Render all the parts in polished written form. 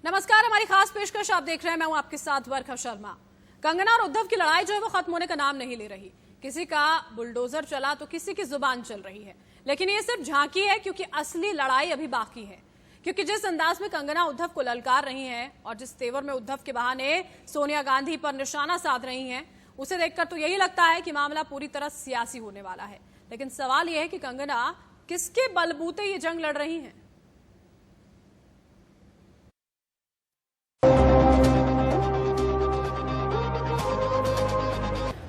नमस्कार, हमारी खास पेशकश आप देख रहे हैं। मैं हूं आपके साथ वर्षा शर्मा। कंगना और उद्धव की लड़ाई जो है वो खत्म होने का नाम नहीं ले रही। किसी का बुलडोजर चला तो किसी की जुबान चल रही है, लेकिन ये सिर्फ झांकी है, क्योंकि असली लड़ाई अभी बाकी है। क्योंकि जिस अंदाज में कंगना उद्धव को ललकार रही हैं और जिस तेवर में उद्धव के बहाने सोनिया गांधी पर निशाना साध रही हैं, उसे देखकर तो यही लगता है कि मामला पूरी तरह सियासी होने वाला है। लेकिन सवाल यह है कि कंगना किसके बलबूते ये जंग लड़ रही हैं।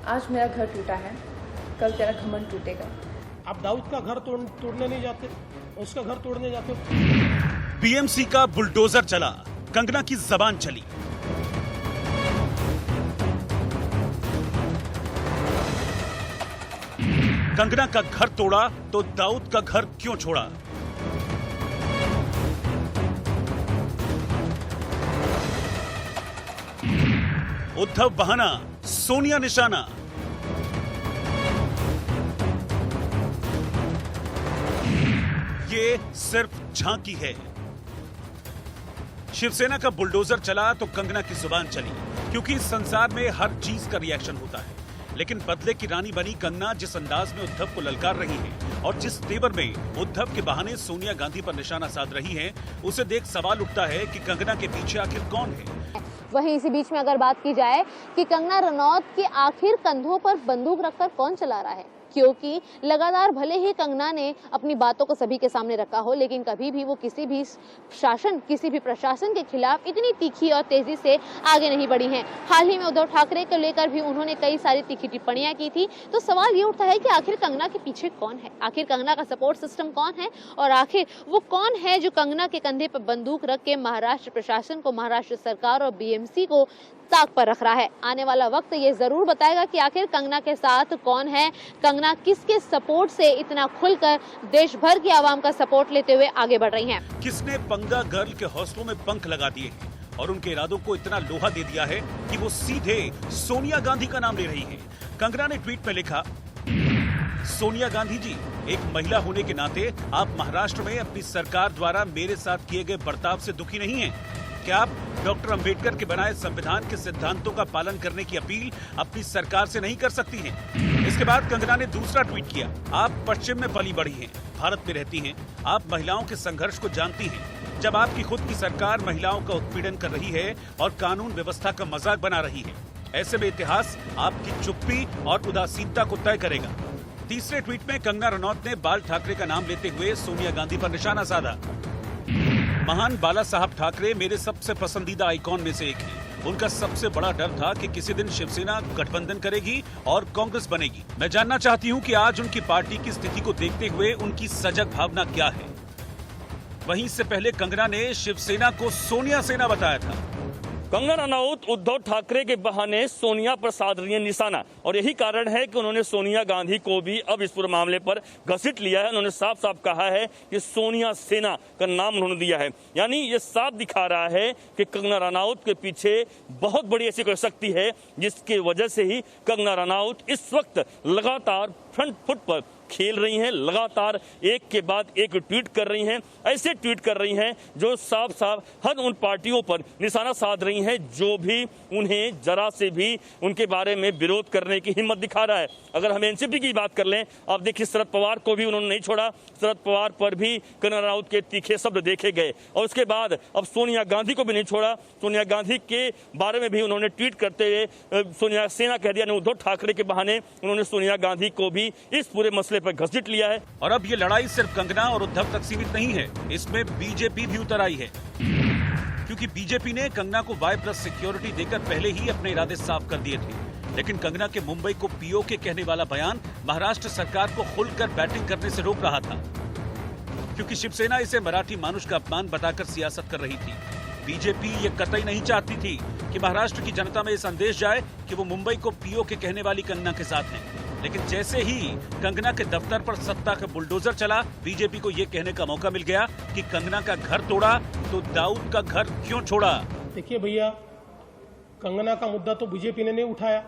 आज मेरा घर टूटा है, कल तेरा घमंड टूटेगा। आप दाऊद का घर तोड़ने नहीं जाते, उसका घर तोड़ने जाते हो। बीएमसी का बुलडोजर चला, कंगना की जबान चली। कंगना का घर तोड़ा तो दाऊद का घर क्यों छोड़ा? उद्धव बहाना, सोनिया निशाना। ये सिर्फ झांकी है। शिवसेना का बुलडोजर चला तो कंगना की जुबान चली, क्योंकि इस संसार में हर चीज का रिएक्शन होता है। लेकिन बदले की रानी बनी कंगना जिस अंदाज में उद्धव को ललकार रही है और जिस तेवर में उद्धव के बहाने सोनिया गांधी पर निशाना साध रही है, उसे देख सवाल उठता है कि कंगना के पीछे आखिर कौन है। वहीं इसी बीच में अगर बात की जाए कि कंगना रनौत के आखिर कंधों पर बंदूक रखकर कौन चला रहा है, क्योंकि लगातार भले ही कंगना ने अपनी बातों को सभी के सामने रखा हो, लेकिन कभी भी वो किसी भी प्रशासन के खिलाफ इतनी तीखी और तेजी से आगे नहीं बढ़ी हैं। हाल ही में उद्धव ठाकरे को लेकर भी उन्होंने कई सारी तीखी टिप्पणियां की थी। तो सवाल ये उठता है कि आखिर कंगना के पीछे कौन है, आखिर कंगना का सपोर्ट सिस्टम कौन है, और आखिर वो कौन है जो कंगना के कंधे पर बंदूक रख के महाराष्ट्र प्रशासन को, महाराष्ट्र सरकार और बीएमसी को ताक पर रख रहा है। आने वाला वक्त ये जरूर बताएगा कि आखिर कंगना के साथ कौन है, कंगना किसके सपोर्ट से इतना खुलकर देश भर की आवाम का सपोर्ट लेते हुए आगे बढ़ रही हैं। किसने पंगा गर्ल के हौसलों में पंख लगा दिए और उनके इरादों को इतना लोहा दे दिया है कि वो सीधे सोनिया गांधी का नाम ले रही है। कंगना ने ट्वीट में लिखा, सोनिया गांधी जी, एक महिला होने के नाते आप महाराष्ट्र में अपनी सरकार द्वारा मेरे साथ किए गए बर्ताव से दुखी नहीं हैं? क्या आप डॉक्टर अंबेडकर के बनाए संविधान के सिद्धांतों का पालन करने की अपील अपनी सरकार से नहीं कर सकती हैं? इसके बाद कंगना ने दूसरा ट्वीट किया, आप पश्चिम में पली बढ़ी हैं, भारत में रहती हैं, आप महिलाओं के संघर्ष को जानती हैं। जब आपकी खुद की सरकार महिलाओं का उत्पीड़न कर रही है और कानून व्यवस्था का मजाक बना रही है, ऐसे में इतिहास आपकी चुप्पी और उदासीनता को तय करेगा। तीसरे ट्वीट में कंगना रनौत ने बाल ठाकरे का नाम लेते हुए सोनिया गांधी पर निशाना साधा। महान बाला साहब ठाकरे मेरे सबसे पसंदीदा आइकॉन में से एक हैं। उनका सबसे बड़ा डर था कि किसी दिन शिवसेना गठबंधन करेगी और कांग्रेस बनेगी। मैं जानना चाहती हूं कि आज उनकी पार्टी की स्थिति को देखते हुए उनकी सजग भावना क्या है। वहीं इससे पहले कंगना ने शिवसेना को सोनिया सेना बताया था। कंगना रनौत उद्धव ठाकरे के बहाने सोनिया पर साध रही है निशाना, और यही कारण है कि उन्होंने सोनिया गांधी को भी अब इस पूरे मामले पर घसीट लिया है। उन्होंने साफ साफ कहा है कि सोनिया सेना का नाम उन्होंने दिया है। यानी ये साफ दिखा रहा है कि कंगना रनौत के पीछे बहुत बड़ी ऐसी कोई शक्ति है, जिसकी वजह से ही कंगना रनौत इस वक्त लगातार फ्रंट फुट पर खेल रही हैं, लगातार एक के बाद एक ट्वीट कर रही हैं। ऐसे ट्वीट कर रही हैं जो साफ साफ हर उन पार्टियों पर निशाना साध रही हैं जो भी उन्हें जरा से भी उनके बारे में विरोध करने की हिम्मत दिखा रहा है। अगर हम एनसीपी की बात कर लें, आप देखिए शरद पवार को भी उन्होंने नहीं छोड़ा, शरद पवार पर भी कंगना रनौत के तीखे शब्द देखे गए, और उसके बाद अब सोनिया गांधी को भी नहीं छोड़ा। सोनिया गांधी के बारे में भी उन्होंने ट्वीट करते हुए सोनिया सेना कह दिया। उद्धव ठाकरे के बहाने उन्होंने सोनिया गांधी को भी इस पूरे मसले पर घसीट लिया है। और अब ये लड़ाई सिर्फ कंगना और उद्धव तक सीमित नहीं है, इसमें बीजेपी भी उतर आई है। क्योंकि बीजेपी ने कंगना को Y+ सिक्योरिटी देकर पहले ही अपने इरादे साफ कर दिए थे। लेकिन कंगना के मुंबई को पीओके कहने वाला बयान महाराष्ट्र सरकार को खुलकर बैटिंग करने से रोक रहा था, क्योंकि शिवसेना इसे मराठी मानुष का अपमान बताकर सियासत कर रही थी। बीजेपी ये कतई नहीं चाहती थी कि महाराष्ट्र की जनता में ये संदेश जाए कि वो मुंबई को पीओके कहने वाली कंगना के साथ हैं। लेकिन जैसे ही कंगना के दफ्तर पर सत्ता का बुलडोजर चला, बीजेपी को ये कहने का मौका मिल गया कि कंगना का घर तोड़ा तो दाऊद का घर क्यों छोड़ा। देखिए भैया, कंगना का मुद्दा तो बीजेपी ने नहीं उठाया,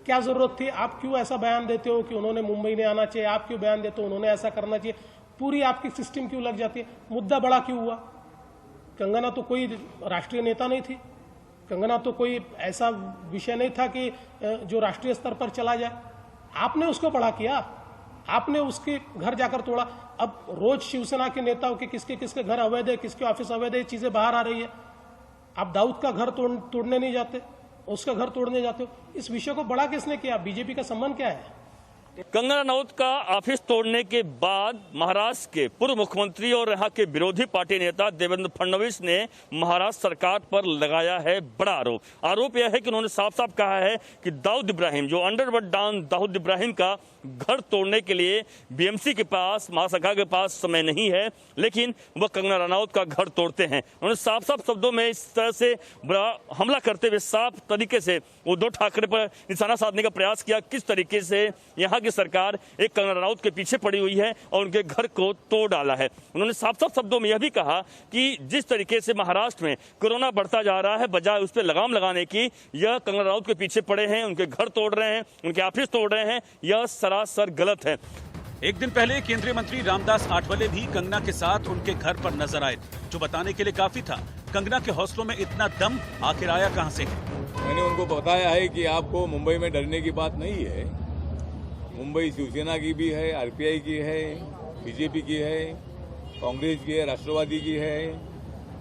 क्या जरूरत थी? आप क्यों ऐसा बयान देते हो कि उन्होंने मुंबई नहीं आना चाहिए? आप क्यों बयान देते हो उन्होंने ऐसा करना चाहिए? पूरी आपकी सिस्टम क्यों लग जाती है? मुद्दा बड़ा क्यों हुआ? कंगना तो कोई राष्ट्रीय नेता नहीं थी, कंगना तो कोई ऐसा विषय नहीं था कि जो राष्ट्रीय स्तर पर चला जाए। आपने उसको बड़ा किया, आपने उसके घर जाकर तोड़ा। अब रोज शिवसेना के नेताओं के किसके किसके घर अवैध है, किसके ऑफिस अवैध है, चीजें बाहर आ रही है। आप दाऊद का घर तोड़ने नहीं जाते, उसका घर तोड़ने जाते हो। इस विषय को बड़ा किसने किया? बीजेपी का संबंध क्या है? कंगना रनौत का ऑफिस तोड़ने के बाद महाराष्ट्र के पूर्व मुख्यमंत्री और यहाँ के विरोधी पार्टी नेता देवेंद्र फडणवीस ने महाराष्ट्र सरकार पर लगाया है बड़ा आरोप यह है कि उन्होंने साफ साफ कहा है कि दाऊद इब्राहिम, जो अंडरवर्ल्ड डॉन दाऊद इब्राहिम का घर तोड़ने के लिए बीएमसी के पास, महासभा के पास समय नहीं है, लेकिन वह कंगना रनौत का घर तोड़ते हैं। उन्होंने साफ साफ शब्दों में इस तरह से बड़ा हमला करते हुए साफ तरीके से उद्धव ठाकरे पर निशाना साधने का प्रयास किया, किस तरीके से यहाँ की सरकार एक कंगना रनौत के पीछे पड़ी हुई है और उनके घर को तोड़ डाला है। उन्होंने साफ साफ शब्दों में यह भी कहा कि जिस तरीके से महाराष्ट्र में कोरोना बढ़ता जा रहा है, बजाय उस पर लगाम लगाने की, यह कंगना रनौत के पीछे पड़े हैं, उनके घर तोड़ रहे हैं, उनके ऑफिस तोड़ रहे हैं, यह सरासर गलत है। एक दिन पहले केंद्रीय मंत्री रामदास आठवले भी कंगना के साथ उनके घर पर नजर आए थे, जो बताने के लिए काफी था। कंगना के हौसलों में इतना दम आखिर आया कहां से है? मैंने उनको बताया है कि आपको मुंबई में डरने की बात नहीं है। मुंबई शिवसेना की भी है, आरपीआई की है, बीजेपी की है, कांग्रेस की है, राष्ट्रवादी की है,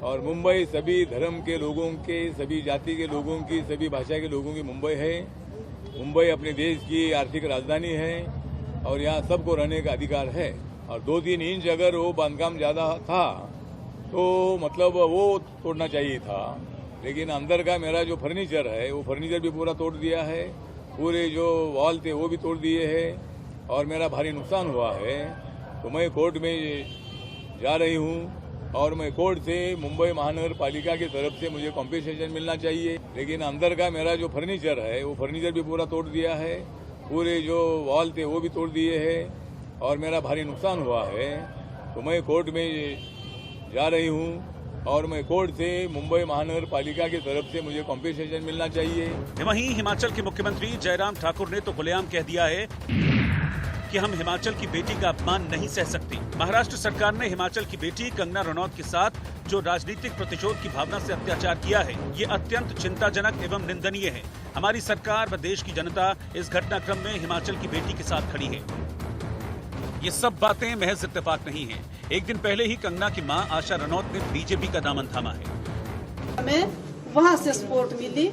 और मुंबई सभी धर्म के लोगों के, सभी जाति के लोगों की, सभी भाषा के लोगों की मुंबई है। मुंबई अपने देश की आर्थिक राजधानी है और यहाँ सबको रहने का अधिकार है। और 2-3 इंच अगर वो बांधकाम ज्यादा था तो मतलब वो तोड़ना चाहिए था, लेकिन अंदर का मेरा जो फर्नीचर है वो फर्नीचर भी पूरा तोड़ दिया है, पूरे जो वॉल थे वो भी तोड़ दिए हैं और मेरा भारी नुकसान हुआ है। तो मैं कोर्ट में जा रही हूँ और मैं कोर्ट से मुंबई महानगर पालिका की तरफ से मुझे कॉम्पेंसेशन मिलना चाहिए, लेकिन अंदर का मेरा जो फर्नीचर है वो फर्नीचर भी पूरा तोड़ दिया है, पूरे जो वॉल थे वो भी तोड़ दिए हैं और मेरा भारी नुकसान हुआ है। तो मैं कोर्ट में जा रही हूँ और मैं कोर्ट से मुंबई महानगर पालिका की तरफ से मुझे कॉम्पेंसेशन मिलना चाहिए। वहीं हिमाचल के मुख्यमंत्री जयराम ठाकुर ने तो खुलेआम कह दिया है कि हम हिमाचल की बेटी का अपमान नहीं सह सकते। महाराष्ट्र सरकार ने हिमाचल की बेटी कंगना रनौत के साथ जो राजनीतिक प्रतिशोध की भावना से अत्याचार किया है, ये अत्यंत चिंताजनक एवं निंदनीय है। हमारी सरकार व देश की जनता इस घटनाक्रम में हिमाचल की बेटी के साथ खड़ी है। ये सब बातें महज इत्तेफाक नहीं है। एक दिन पहले ही कंगना की मां आशा रनौत ने बीजेपी का दामन थामा है। हमें वहाँ से सपोर्ट मिली,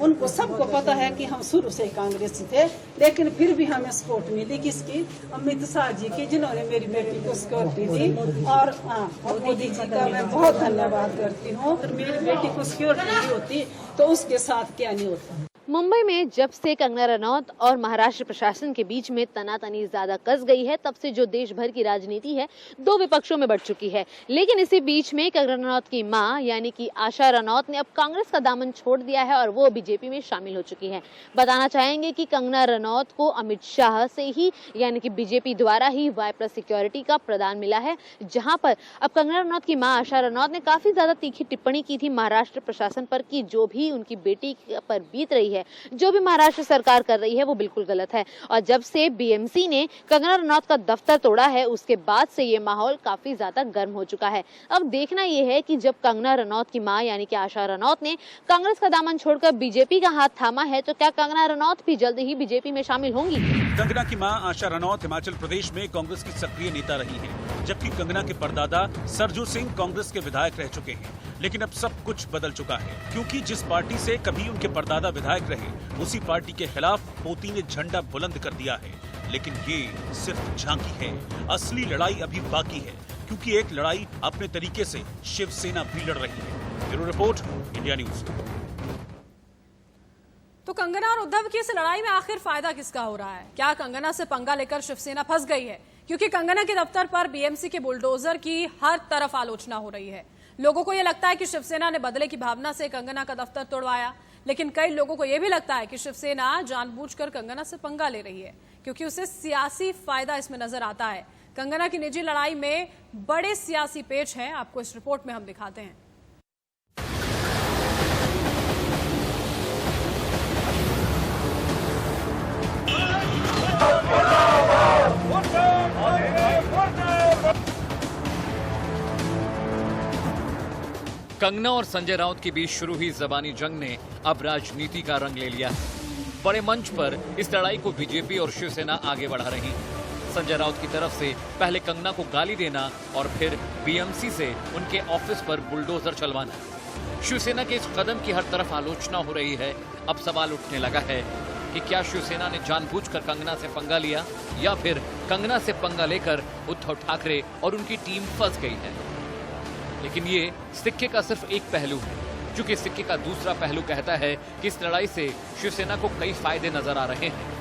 उनको सबको पता है कि हम शुरू से कांग्रेसी थे, लेकिन फिर भी हमें सपोर्ट मिली किसकी? अमित शाह जी की, जिन्होंने मेरी बेटी को सिक्योरिटी दी। और मोदी जी का मैं बहुत धन्यवाद करती हूँ। मेरी बेटी को सिक्योरिटी नहीं होती तो उसके साथ क्या नहीं होता। मुंबई में जब से कंगना रनौत और महाराष्ट्र प्रशासन के बीच में तनातनी ज्यादा कस गई है, तब से जो देश भर की राजनीति है दो विपक्षों में बढ़ चुकी है। लेकिन इसी बीच में कंगना रनौत की मां यानी कि आशा रनौत ने अब कांग्रेस का दामन छोड़ दिया है और वो बीजेपी में शामिल हो चुकी है। बताना चाहेंगे कि कंगना रनौत को अमित शाह से ही यानी कि बीजेपी द्वारा ही Y+ सिक्योरिटी का प्रदान मिला है, जहां पर अब कंगना रनौत की मां आशा रनौत ने काफी ज्यादा तीखी टिप्पणी की थी महाराष्ट्र प्रशासन पर कि जो भी उनकी बेटी पर बीत रही है, जो भी महाराष्ट्र सरकार कर रही है वो बिल्कुल गलत है। और जब से बीएमसी ने कंगना रनौत का दफ्तर तोड़ा है, उसके बाद से ये माहौल काफी ज्यादा गर्म हो चुका है। अब देखना ये है कि जब कंगना रनौत की मां यानी कि आशा रनौत ने कांग्रेस का दामन छोड़कर बीजेपी का हाथ थामा है, तो क्या कंगना रनौत भी जल्द ही बीजेपी में शामिल होंगी? कंगना की मां आशा रनौत हिमाचल प्रदेश में कांग्रेस की सक्रिय नेता रही हैं, जबकि कंगना के परदादा सरजू सिंह कांग्रेस के विधायक रह चुके हैं। लेकिन अब सब कुछ बदल चुका है, क्योंकि जिस पार्टी से कभी उनके परदादा विधायक रहे, उसी पार्टी के खिलाफ मोदी ने झंडा बुलंद कर दिया है। लेकिन ये सिर्फ झांकी है, असली लड़ाई अभी बाकी है, क्योंकि एक लड़ाई अपने तरीके से शिवसेना भी लड़ रही है। Bureau report, India news. तो कंगना और उद्धव की इस लड़ाई में आखिर फायदा किसका हो रहा है? क्या कंगना से पंगा लेकर शिवसेना फंस गई है? क्योंकि कंगना के दफ्तर पर बीएमसी के बुलडोजर की हर तरफ आलोचना हो रही है। लोगों को यह लगता है कि शिवसेना ने बदले की भावना से कंगना का दफ्तर तोड़वाया, लेकिन कई लोगों को यह भी लगता है कि शिवसेना जानबूझकर कंगना से पंगा ले रही है, क्योंकि उसे सियासी फायदा इसमें नजर आता है। कंगना की निजी लड़ाई में बड़े सियासी पेच हैं, आपको इस रिपोर्ट में हम दिखाते हैं। कंगना और संजय राउत के बीच शुरू हुई जबानी जंग ने अब राजनीति का रंग ले लिया है। बड़े मंच पर इस लड़ाई को बीजेपी और शिवसेना आगे बढ़ा रही है। संजय राउत की तरफ से पहले कंगना को गाली देना और फिर बीएमसी से उनके ऑफिस पर बुलडोजर चलवाना। शिवसेना के इस कदम की हर तरफ आलोचना हो रही है। अब सवाल उठने लगा है कि क्या शिवसेना ने जानबूझकर कंगना से पंगा लिया या फिर कंगना से पंगा लेकर उद्धव ठाकरे और उनकी टीम फंस गई है। लेकिन ये सिक्के का सिर्फ एक पहलू है, क्योंकि सिक्के का दूसरा पहलू कहता है कि इस लड़ाई से शिवसेना को कई फायदे नजर आ रहे हैं।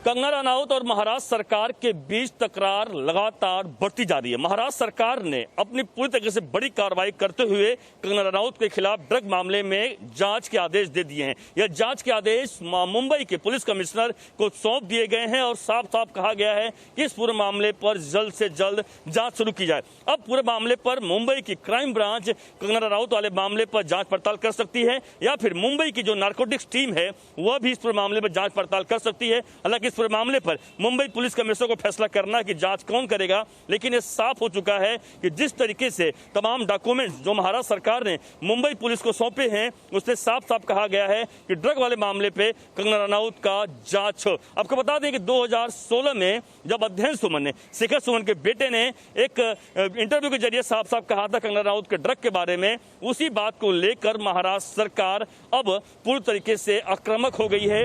कंगना रनौत और महाराष्ट्र सरकार के बीच तकरार लगातार बढ़ती जा रही है। महाराष्ट्र सरकार ने अपनी पूरी तरीके से बड़ी कार्रवाई करते हुए कंगना रनौत के खिलाफ ड्रग मामले में जांच के आदेश दे दिए हैं। यह जांच के आदेश मुंबई के पुलिस कमिश्नर को सौंप दिए गए हैं और साफ साफ कहा गया है कि इस पूरे मामले पर जल्द से जल्द जांच शुरू की जाए। अब पूरे मामले पर मुंबई की क्राइम ब्रांच कंगना रनौत वाले मामले पर जांच पड़ताल कर सकती है या फिर मुंबई की जो नारकोटिक्स टीम है वह भी इस पूरे मामले पर जांच पड़ताल कर सकती है। हालांकि इस पूरे मामले पर मुंबई पुलिस कमिश्नर को फैसला करना कि जांच कौन करेगा, लेकिन यह साफ हो चुका है कि जिस तरीके से तमाम डॉक्यूमेंट्स जो महाराष्ट्र सरकार ने मुंबई पुलिस को सौंपे हैं उससे साफ साफ कहा गया है कि ड्रग वाले मामले पे कंगना रनौत का जांच हो। आपको बता दें कि 2016 में जब अध्ययन सुमन ने, शिखर सुमन के बेटे ने एक इंटरव्यू के जरिए साफ साफ कहा था कंगना रनौत के ड्रग के बारे में, उसी बात को लेकर महाराष्ट्र सरकार अब पूरी तरीके से आक्रामक हो गई है।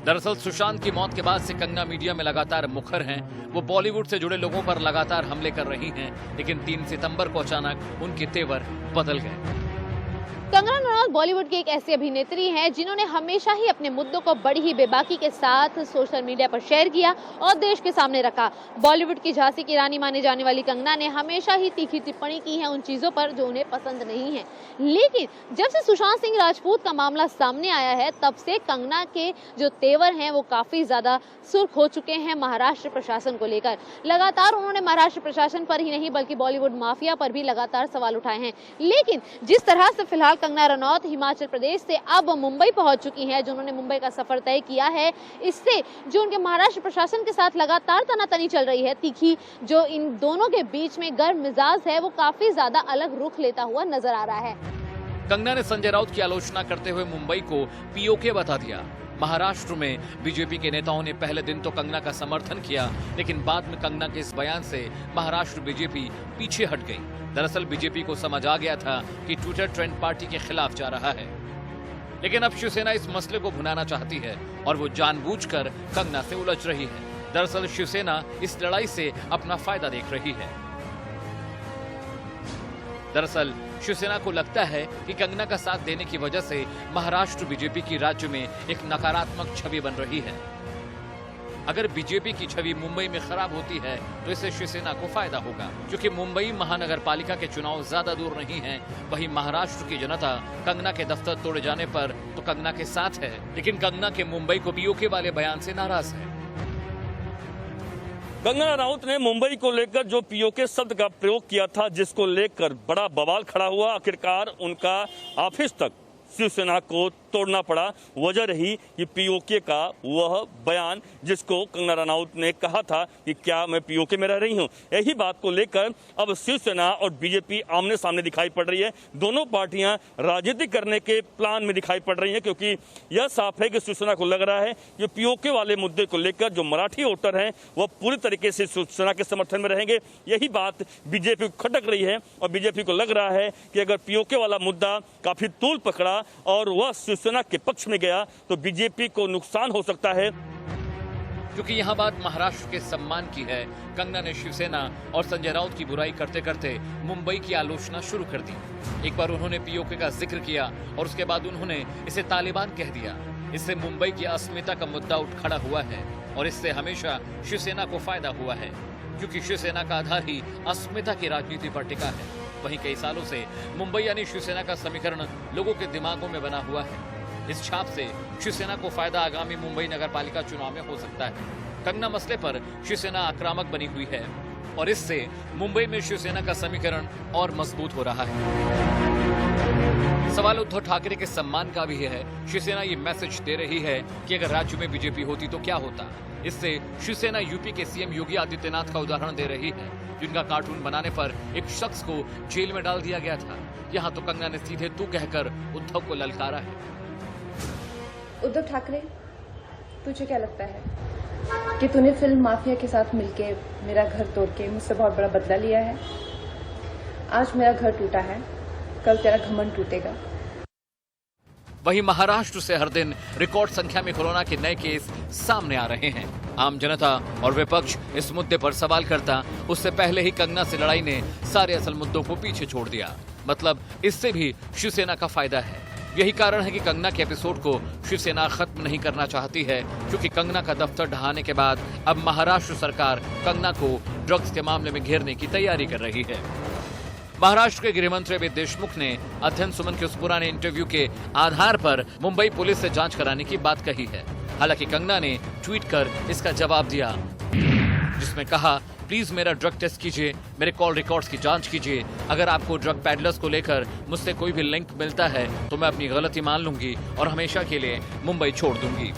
दरअसल सुशांत की मौत के बाद से कंगना मीडिया में लगातार मुखर हैं। वो बॉलीवुड से जुड़े लोगों पर लगातार हमले कर रही हैं, लेकिन 3 सितंबर को अचानक उनके तेवर बदल गए। कंगना रनौत बॉलीवुड की एक ऐसी अभिनेत्री हैं जिन्होंने हमेशा ही अपने मुद्दों को बड़ी ही बेबाकी के साथ सोशल मीडिया पर शेयर किया और देश के सामने रखा। बॉलीवुड की झांसी की रानी माने जाने वाली कंगना ने हमेशा ही तीखी टिप्पणी की है उन चीजों पर जो उन्हें पसंद नहीं है। लेकिन जब से सुशांत सिंह राजपूत का मामला सामने आया है तब से कंगना के जो तेवर हैं वो काफी ज्यादा सुर्ख हो चुके हैं महाराष्ट्र प्रशासन को लेकर। लगातार उन्होंने महाराष्ट्र प्रशासन पर ही नहीं बल्कि बॉलीवुड माफिया पर भी लगातार सवाल उठाए हैं। लेकिन जिस तरह से फिलहाल कंगना रनौत हिमाचल प्रदेश से अब मुंबई पहुंच चुकी हैं, जो उन्होंने मुंबई का सफर तय किया है, इससे जो उनके महाराष्ट्र प्रशासन के साथ लगातार तनातनी चल रही है, तीखी जो इन दोनों के बीच में गर्म मिजाज है, वो काफी ज्यादा अलग रुख लेता हुआ नजर आ रहा है। कंगना ने संजय राउत की आलोचना करते हुए मुंबई को पीओके बता दिया। महाराष्ट्र में बीजेपी के नेताओं ने पहले दिन तो कंगना का समर्थन किया, लेकिन बाद में कंगना के इस बयान से महाराष्ट्र बीजेपी पीछे हट गई। दरअसल बीजेपी को समझ आ गया था कि ट्विटर ट्रेंड पार्टी के खिलाफ जा रहा है, लेकिन अब शिवसेना इस मसले को भुनाना चाहती है और वो जानबूझकर कंगना से उलझ रही है। दरअसल शिवसेना इस लड़ाई से अपना फायदा देख रही है। दरअसल शिवसेना को लगता है कि कंगना का साथ देने की वजह से महाराष्ट्र बीजेपी की राज्य में एक नकारात्मक छवि बन रही है। अगर बीजेपी की छवि मुंबई में खराब होती है तो इससे शिवसेना को फायदा होगा, क्योंकि मुंबई महानगर पालिका के चुनाव ज्यादा दूर नहीं हैं। वहीं महाराष्ट्र की जनता कंगना के दफ्तर तोड़े जाने पर तो कंगना के साथ है, लेकिन कंगना के मुंबई को पीओके वाले बयान से नाराज है। कंगना रनौत ने मुंबई को लेकर जो पीओके शब्द का प्रयोग किया था, जिसको लेकर बड़ा बवाल खड़ा हुआ, आखिरकार उनका ऑफिस तक शिवसेना को तोड़ना पड़ा। वजह रही कि पीओके का वह बयान जिसको कंगना रनौत ने कहा था कि क्या मैं पीओके में रह रही हूं। यही बात को लेकर अब शिवसेना और बीजेपी आमने सामने दिखाई पड़ रही है। दोनों पार्टियां राजनीति करने के प्लान में दिखाई पड़ रही हैं, क्योंकि यह साफ है कि शिवसेना को लग रहा है कि पीओके वाले मुद्दे को लेकर जो मराठी वोटर हैं वह पूरी तरीके से शिवसेना के समर्थन में रहेंगे। यही बात बीजेपी को खटक रही है और बीजेपी को लग रहा है कि अगर पीओके वाला मुद्दा काफी तूल पकड़ा और वह शिवसेना के पक्ष में गया तो बीजेपी को नुकसान हो सकता है। क्योंकि यहाँ बात महाराष्ट्र के सम्मान की है। कंगना ने शिवसेना और संजय राउत की बुराई करते करते मुंबई की आलोचना शुरू कर दी। एक बार उन्होंने पीओके का जिक्र किया और उसके बाद उन्होंने इसे तालिबान कह दिया। इससे मुंबई की अस्मिता का मुद्दा उठ खड़ा हुआ है और इससे हमेशा शिवसेना को फायदा हुआ है, क्योंकि शिवसेना का आधार ही अस्मिता की राजनीति पर टिका है। वहीं कई सालों से मुंबई यानी शिवसेना का समीकरण लोगों के दिमागों में बना हुआ है। इस छाप से शिवसेना को फायदा आगामी मुंबई नगरपालिका चुनाव में हो सकता है। कंगना मसले पर शिवसेना आक्रामक बनी हुई है और इससे मुंबई में शिवसेना का समीकरण और मजबूत हो रहा है। सवाल सवाल उद्धव ठाकरे के सम्मान का भी है। शिवसेना ये मैसेज दे रही है कि अगर राज्य में बीजेपी होती तो क्या होता। इससे शिवसेना यूपी के सीएम योगी आदित्यनाथ का उदाहरण दे रही है, जिनका कार्टून बनाने पर एक शख्स को जेल में डाल दिया गया था। यहाँ तो कंगना ने सीधे तू कहकर उद्धव को ललकारा है। उद्धव ठाकरे, तुझे क्या लगता है कि तूने फिल्म माफिया के साथ मिलके मेरा घर तोड़ के मुझसे बहुत बड़ा बदला लिया है? आज मेरा घर टूटा है, कल तेरा घमंड टूटेगा। वहीं महाराष्ट्र से हर दिन रिकॉर्ड संख्या में कोरोना के नए केस सामने आ रहे हैं। आम जनता और विपक्ष इस मुद्दे पर सवाल करता उससे पहले ही कंगना से लड़ाई ने सारे असल मुद्दों को पीछे छोड़ दिया। मतलब इससे भी शिवसेना का फायदा है। यही कारण है कि कंगना के एपिसोड को शिवसेना खत्म नहीं करना चाहती है, क्योंकि कंगना का दफ्तर ढहाने के बाद अब महाराष्ट्र सरकार कंगना को ड्रग्स के मामले में घेरने की तैयारी कर रही है। महाराष्ट्र के गृहमंत्री अमित देशमुख ने अध्ययन सुमन के उस पुराने इंटरव्यू के आधार पर मुंबई पुलिस से जांच कराने की बात कही है। हालांकि कंगना ने ट्वीट कर इसका जवाब दिया, जिसमें कहा, प्लीज मेरा ड्रग टेस्ट कीजिए, मेरे कॉल रिकॉर्ड्स की जांच कीजिए। अगर आपको ड्रग पैडलर्स को लेकर मुझसे कोई भी लिंक मिलता है तो मैं अपनी गलती मान लूंगी और हमेशा के लिए मुंबई छोड़ दूंगी।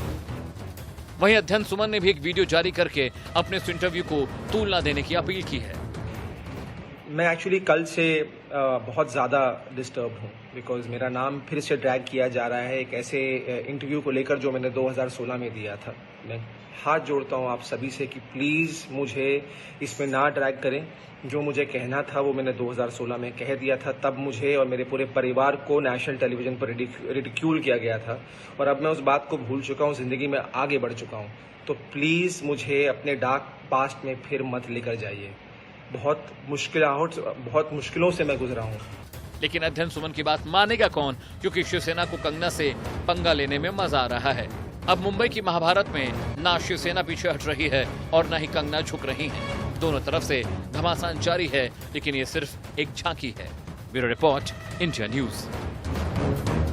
वहीं अध्ययन सुमन ने भी एक वीडियो जारी करके अपने इस इंटरव्यू को तुलना देने की अपील की है। मैं एक्चुअली कल से बहुत ज़्यादा डिस्टर्ब हूँ, बिकॉज मेरा नाम फिर से ड्रैग किया जा रहा है एक ऐसे इंटरव्यू को लेकर जो मैंने 2016 में दिया था। मैं हाथ जोड़ता हूँ आप सभी से कि प्लीज़ मुझे इसमें ना ड्रैग करें। जो मुझे कहना था वो मैंने 2016 में कह दिया था। तब मुझे और मेरे पूरे परिवार को नेशनल टेलीविजन पर रिडिक्यूल किया गया था और अब मैं उस बात को भूल चुका हूँ, ज़िंदगी में आगे बढ़ चुका हूँ। तो प्लीज़ मुझे अपने डार्क पास्ट में फिर मत लेकर जाइए। बहुत मुश्किलों से मैं गुजरा हूँ। लेकिन अध्ययन सुमन की बात मानेगा कौन, क्योंकि शिवसेना को कंगना से पंगा लेने में मजा आ रहा है। अब मुंबई की महाभारत में ना शिवसेना पीछे हट रही है और ना ही कंगना झुक रही है। दोनों तरफ से घमासान जारी है, लेकिन ये सिर्फ एक झांकी है। Bureau report, India news.